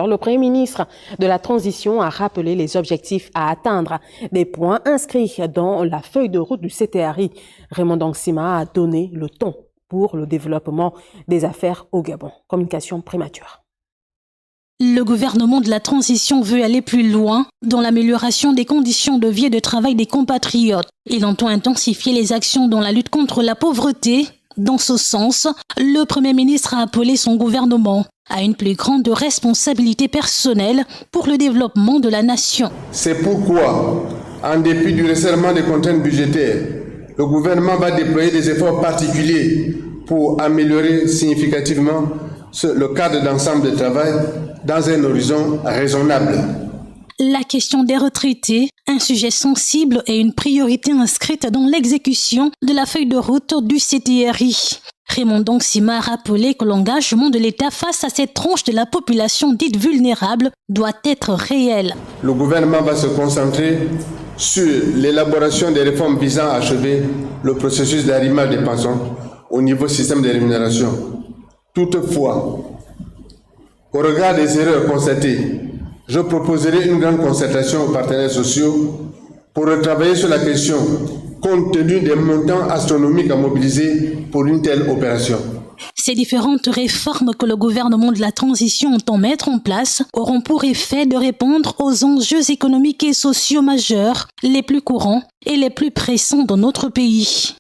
Le Premier ministre de la Transition a rappelé les objectifs à atteindre, des points inscrits dans la feuille de route du CTRI. Raymond Dansima a donné le ton pour le développement des affaires au Gabon. Communication prémature. Le gouvernement de la transition veut aller plus loin dans l'amélioration des conditions de vie et de travail des compatriotes. Il entend intensifier les actions dans la lutte contre la pauvreté. Dans ce sens, le Premier ministre a appelé son gouvernement à une plus grande responsabilité personnelle pour le développement de la nation. C'est pourquoi, en dépit du resserrement des contraintes budgétaires, le gouvernement va déployer des efforts particuliers pour améliorer significativement le cadre d'ensemble de travail dans un horizon raisonnable. La question des retraités, un sujet sensible et une priorité inscrite dans l'exécution de la feuille de route du CTRI. Raymond Dansima a rappelé que l'engagement de l'État face à cette tranche de la population dite vulnérable doit être réel. Le gouvernement va se concentrer sur l'élaboration des réformes visant à achever le processus d'arrimage des pensions au niveau système de rémunération. Toutefois, au regard des erreurs constatées, je proposerai une grande concertation aux partenaires sociaux pour retravailler sur la question compte tenu des montants astronomiques à mobiliser pour une telle opération. Ces différentes réformes que le gouvernement de la transition entend mettre en place auront pour effet de répondre aux enjeux économiques et sociaux majeurs, les plus courants et les plus pressants dans notre pays.